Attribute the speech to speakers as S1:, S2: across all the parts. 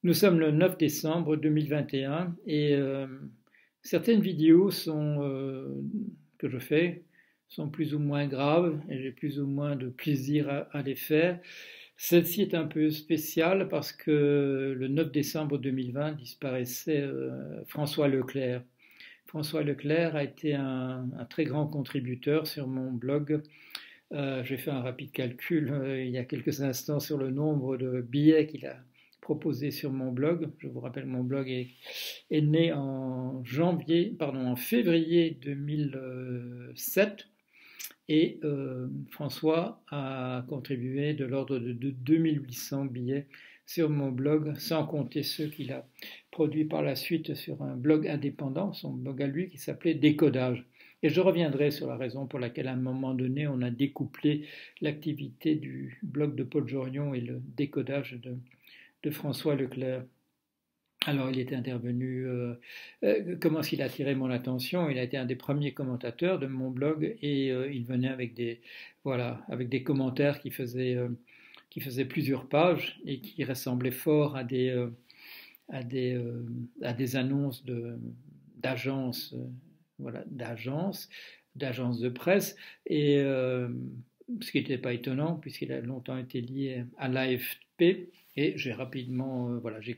S1: Nous sommes le 9 décembre 2021 et certaines vidéos que je fais sont plus ou moins graves et j'ai plus ou moins de plaisir à les faire. Celle-ci est un peu spéciale parce que le 9 décembre 2020 disparaissait François Leclerc. François Leclerc a été un très grand contributeur sur mon blog. J'ai fait un rapide calcul il y a quelques instants sur le nombre de billets qu'il a proposé sur mon blog. Je vous rappelle, mon blog est né en février 2007 et François a contribué de l'ordre de 2800 billets sur mon blog, sans compter ceux qu'il a produits par la suite sur un blog indépendant, son blog à lui qui s'appelait Décodage. Et je reviendrai sur la raison pour laquelle à un moment donné on a découplé l'activité du blog de Paul Jorion et le décodage de François Leclerc. Alors il était intervenu, comment est-ce qu'il a attiré mon attention? Il a été un des premiers commentateurs de mon blog et il venait avec avec des commentaires qui faisaient plusieurs pages et qui ressemblaient fort à des annonces d'agences, d'agences de presse et ce qui n'était pas étonnant puisqu'il a longtemps été lié à l'AFP. Et j'ai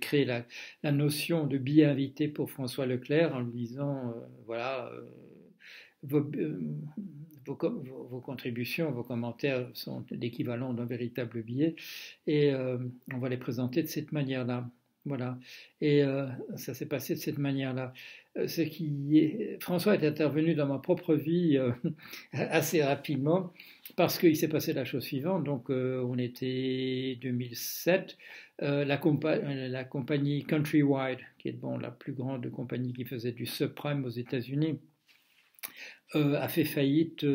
S1: créé la notion de billet invité pour François Leclerc en lui disant, vos, vos contributions, vos commentaires sont l'équivalent d'un véritable billet et on va les présenter de cette manière-là. Voilà. Et ça s'est passé de cette manière-là. François est intervenu dans ma propre vie assez rapidement parce qu'il s'est passé la chose suivante. Donc, on était 2007. La compagnie Countrywide, qui est la plus grande compagnie qui faisait du subprime aux États-Unis, a fait faillite,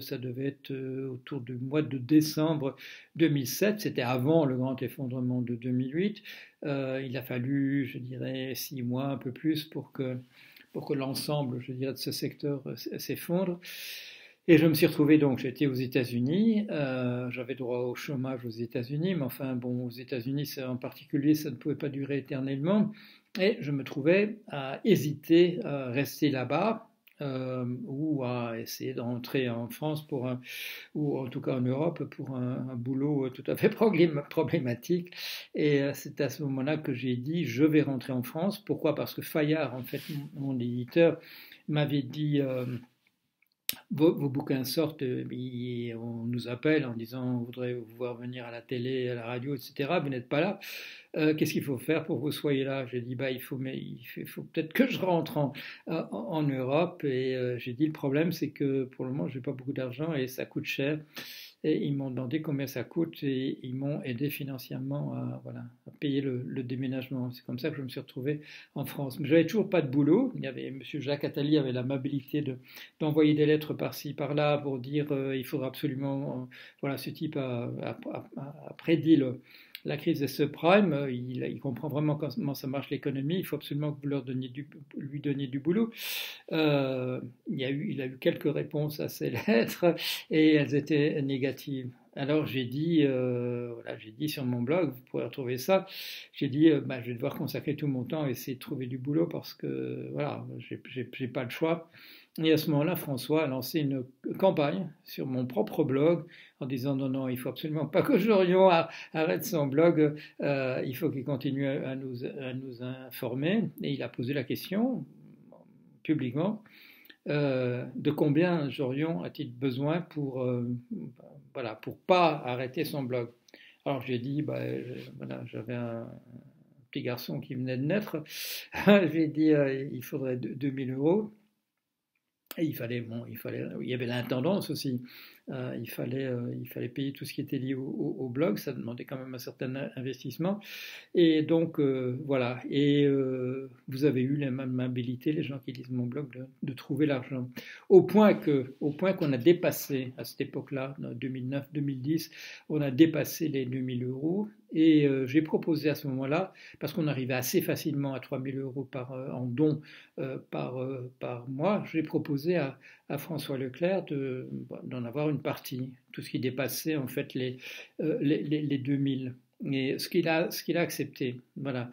S1: ça devait être autour du mois de décembre 2007, c'était avant le grand effondrement de 2008. Il a fallu, je dirais, 6 mois, un peu plus, pour que l'ensemble, je dirais, de ce secteur s'effondre. Et je me suis retrouvé donc, j'étais aux États-Unis, j'avais droit au chômage aux États-Unis, mais enfin bon, aux États-Unis en particulier, ça ne pouvait pas durer éternellement. Et je me trouvais à hésiter à rester là-bas ou à essayer de rentrer en France ou en tout cas en Europe pour un boulot tout à fait problématique. Et c'est à ce moment-là que j'ai dit je vais rentrer en France. Pourquoi? Parce que Fayard, en fait, mon éditeur, m'avait dit vos bouquins sortent, on nous appelle en disant on voudrait vous voir venir à la télé, à la radio, etc. Vous n'êtes pas là. Qu'est-ce qu'il faut faire pour que vous soyez là? J'ai dit il faut peut-être que je rentre en Europe. Et j'ai dit le problème c'est que pour le moment je n'ai pas beaucoup d'argent et ça coûte cher. Et ils m'ont demandé combien ça coûte et ils m'ont aidé financièrement à payer le déménagement. C'est comme ça que je me suis retrouvé en France. Mais j'avais toujours pas de boulot. Il y avait Monsieur Jacques Attali avait l'amabilité d'envoyer des lettres par-ci par-là pour dire il faudra absolument ce type a prédit la crise des subprimes, il comprend vraiment comment ça marche l'économie, il faut absolument que vous lui donniez du boulot. Il a eu quelques réponses à ces lettres et elles étaient négatives. Alors j'ai dit sur mon blog, vous pourrez retrouver ça, j'ai dit je vais devoir consacrer tout mon temps à essayer de trouver du boulot parce que j'ai pas le choix. Et à ce moment-là, François a lancé une campagne sur mon propre blog en disant non, il faut absolument pas que Jorion arrête son blog, il faut qu'il continue à nous informer. Et il a posé la question publiquement de combien Jorion a-t-il besoin pour pas arrêter son blog. Alors j'ai dit j'avais un petit garçon qui venait de naître, j'ai dit il faudrait 2000 euros. Et il y avait l'intendance aussi. Il fallait payer tout ce qui était lié au blog. Ça demandait quand même un certain investissement. Et donc, voilà. Et vous avez eu l'amabilité, les gens qui lisent mon blog, de trouver l'argent. Au point qu'on a dépassé, à cette époque-là, 2009-2010, on a dépassé les 2000 euros. Et j'ai proposé à ce moment-là, parce qu'on arrivait assez facilement à 3000 euros en dons par mois, j'ai proposé à François Leclerc d'en avoir une partie, tout ce qui dépassait en fait les 2000. Et ce qu'il a accepté, voilà.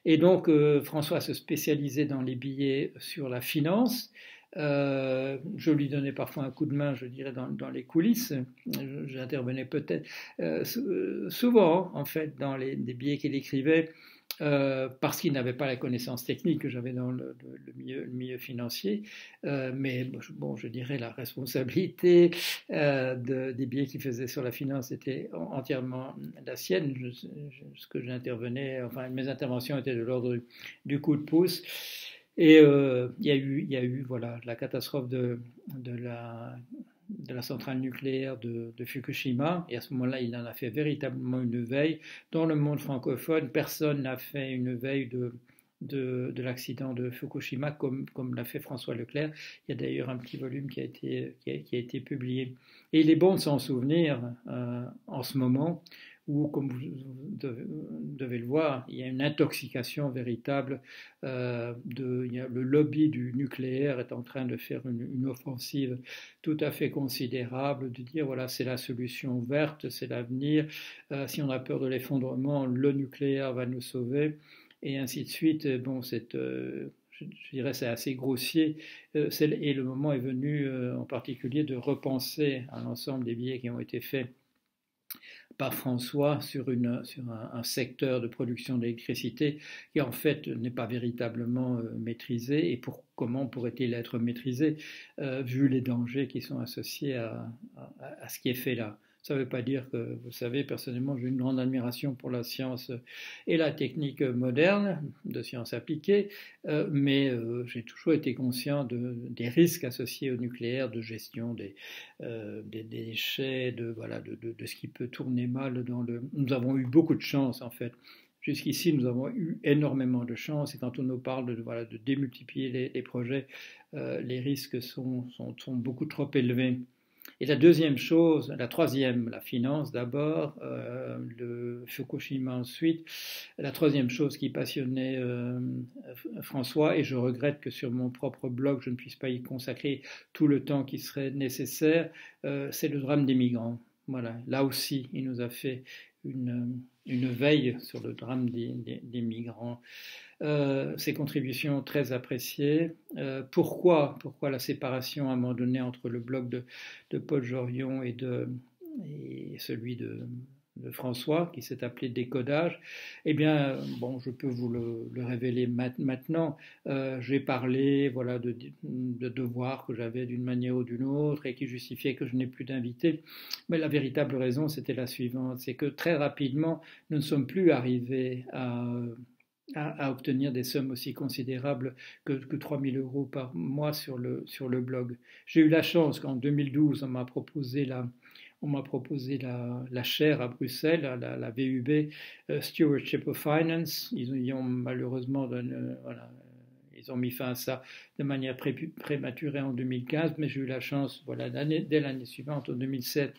S1: Et donc François se spécialisait dans les billets sur la finance. Je lui donnais parfois un coup de main, je dirais, dans les coulisses. J'intervenais peut-être souvent, en fait, dans des billets qu'il écrivait, parce qu'il n'avait pas la connaissance technique que j'avais dans le milieu financier. Mais bon, je dirais la responsabilité des billets qu'il faisait sur la finance était entièrement la sienne. Ce que j'intervenais, enfin, mes interventions étaient de l'ordre du coup de pouce. Et il y a eu voilà, la catastrophe de la centrale nucléaire de Fukushima. Et à ce moment-là, il en a fait véritablement une veille. Dans le monde francophone, personne n'a fait une veille de l'accident de Fukushima comme l'a fait François Leclerc. Il y a d'ailleurs un petit volume qui a été publié. Et il est bon de s'en souvenir en ce moment où, comme vous devez le voir, il y a une intoxication véritable. Le lobby du nucléaire est en train de faire une offensive tout à fait considérable, de dire voilà, c'est la solution verte, c'est l'avenir. Si on a peur de l'effondrement, le nucléaire va nous sauver, et ainsi de suite. Bon, je dirais c'est assez grossier, et le moment est venu en particulier de repenser à l'ensemble des billets qui ont été faits par François sur un secteur de production d'électricité qui en fait n'est pas véritablement maîtrisé. Et comment pourrait-il être maîtrisé vu les dangers qui sont associés à ce qui est fait là? Ça ne veut pas dire que, vous savez, personnellement, j'ai une grande admiration pour la science et la technique moderne, de sciences appliquées, mais j'ai toujours été conscient des risques associés au nucléaire, de gestion des déchets, voilà, de ce qui peut tourner mal dans le... Nous avons eu beaucoup de chance, en fait. Jusqu'ici, nous avons eu énormément de chance, et quand on nous parle voilà, de démultiplier les projets, les risques sont beaucoup trop élevés. Et la deuxième chose, la troisième, la finance d'abord, le Fukushima ensuite. La troisième chose qui passionnait François, et je regrette que sur mon propre blog je ne puisse pas y consacrer tout le temps qui serait nécessaire, c'est le drame des migrants. Voilà, là aussi, il nous a fait une veille sur le drame des migrants. Ces contributions très appréciées. Pourquoi la séparation à un moment donné entre le blog de Paul Jorion et celui de François, qui s'est appelé Décodage? Eh bien, bon, je peux vous le révéler maintenant. J'ai parlé, voilà, de devoirs que j'avais d'une manière ou d'une autre et qui justifiaient que je n'ai plus d'invités. Mais la véritable raison, c'était la suivante, c'est que très rapidement, nous ne sommes plus arrivés à obtenir des sommes aussi considérables que 3 000 € par mois sur le blog. J'ai eu la chance qu'en 2012, on m'a proposé la chaire à Bruxelles, la VUB, Stewardship of Finance. Ils ont malheureusement voilà, ils ont mis fin à ça de manière prématurée en 2015, mais j'ai eu la chance, voilà, dès l'année suivante, en 2007,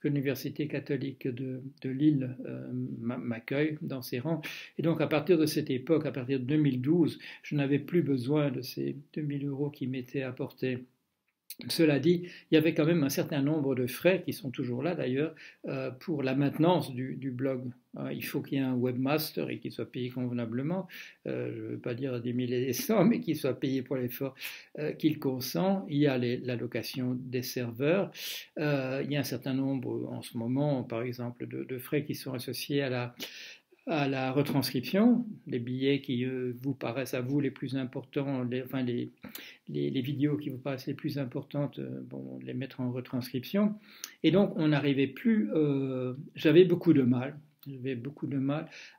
S1: que l'Université catholique de Lille m'accueille dans ses rangs. Et donc à partir de cette époque, à partir de 2012, je n'avais plus besoin de ces 2 000 € qui m'étaient apportés. Cela dit, il y avait quand même un certain nombre de frais, qui sont toujours là d'ailleurs, pour la maintenance du blog. Il faut qu'il y ait un webmaster et qu'il soit payé convenablement, je ne veux pas dire des milliers et des cents, mais qu'il soit payé pour l'effort qu'il consent. Il y a l'allocation des serveurs, il y a un certain nombre en ce moment, par exemple, de frais qui sont associés à la retranscription, les billets qui vous paraissent à vous les plus importants, les vidéos qui vous paraissent les plus importantes, bon, les mettre en retranscription. Et donc, on n'arrivait plus, j'avais beaucoup de mal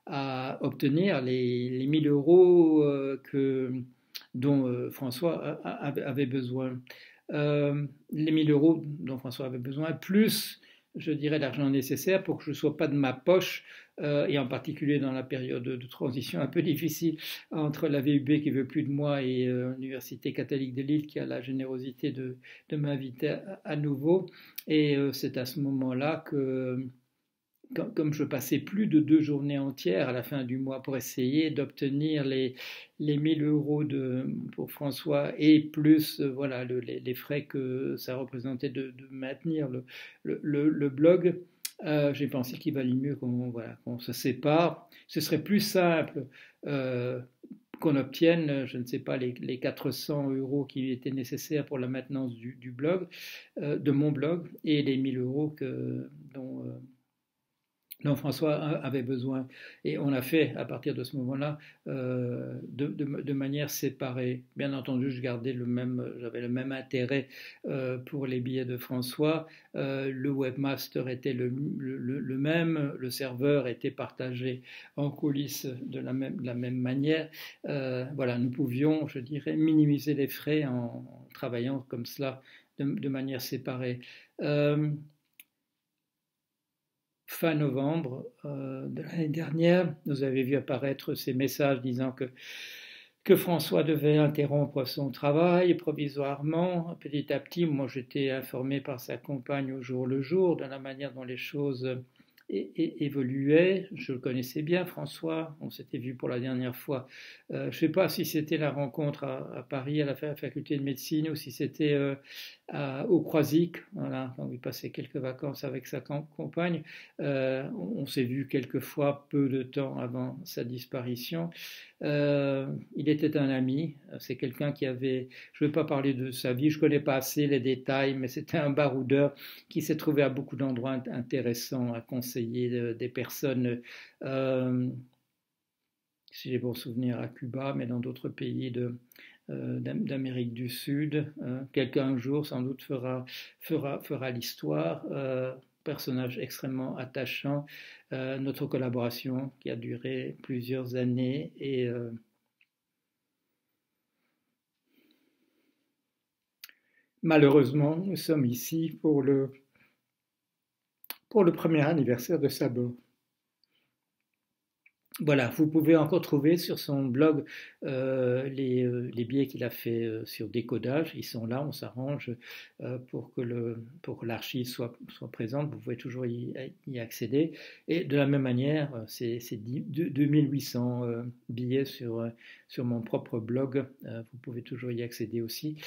S1: à obtenir les 1 000 € dont François avait besoin. Les 1 000 € dont François avait besoin, plus, je dirais, l'argent nécessaire pour que je ne sois pas de ma poche, et en particulier dans la période de transition un peu difficile entre la VUB qui veut plus de moi et l'Université catholique de Lille qui a la générosité de m'inviter à nouveau. Et c'est à ce moment-là que, comme je passais plus de 2 journées entières à la fin du mois pour essayer d'obtenir les 1 000 € pour François et plus les frais que ça représentait de maintenir le blog, J'ai pensé qu'il valait mieux qu'on se sépare. Ce serait plus simple euh, qu'on obtienne, je ne sais pas, les 400 € qui étaient nécessaires pour la maintenance du blog, de mon blog, et les 1 000 € dont François avait besoin. Et on a fait, à partir de ce moment-là, de manière séparée. Bien entendu, j'avais le même intérêt pour les billets de François. Le webmaster était le même, le serveur était partagé en coulisses de la même manière. Voilà, nous pouvions, je dirais, minimiser les frais en travaillant comme cela, de manière séparée. Fin novembre de l'année dernière, nous avez vu apparaître ces messages disant que François devait interrompre son travail provisoirement. Petit à petit, moi j'étais informé par sa compagne au jour le jour de la manière dont les choses évoluaient. Je le connaissais bien, François, on s'était vu pour la dernière fois. Je ne sais pas si c'était la rencontre à Paris, à la faculté de médecine, ou si c'était au Croisic, voilà, quand il passait quelques vacances avec sa compagne. On s'est vu quelques fois peu de temps avant sa disparition. Il était un ami, c'est quelqu'un qui avait, je ne vais pas parler de sa vie, je ne connais pas assez les détails, mais c'était un baroudeur qui s'est trouvé à beaucoup d'endroits intéressants à conseiller des personnes, si j'ai bon souvenir, à Cuba, mais dans d'autres pays d'Amérique du Sud. Quelqu'un un jour sans doute fera l'histoire. Personnage extrêmement attachant. Notre collaboration qui a duré plusieurs années et malheureusement nous sommes ici pour le premier anniversaire de sa mort. Voilà, vous pouvez encore trouver sur son blog les billets qu'il a fait sur décodage. Ils sont là, on s'arrange pour que l'archive soit présente. Vous pouvez toujours y accéder. Et de la même manière, c'est 2800 billets sur mon propre blog. Vous pouvez toujours y accéder aussi.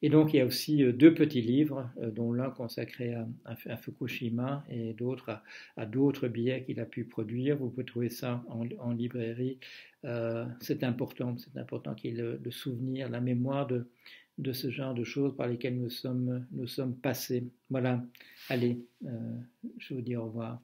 S1: Et donc, il y a aussi deux petits livres, dont l'un consacré à Fukushima et d'autres à d'autres billets qu'il a pu produire. Vous pouvez trouver ça en librairie. C'est important qu'il y ait le souvenir, la mémoire de ce genre de choses par lesquelles nous sommes passés. Voilà, allez, je vous dis au revoir.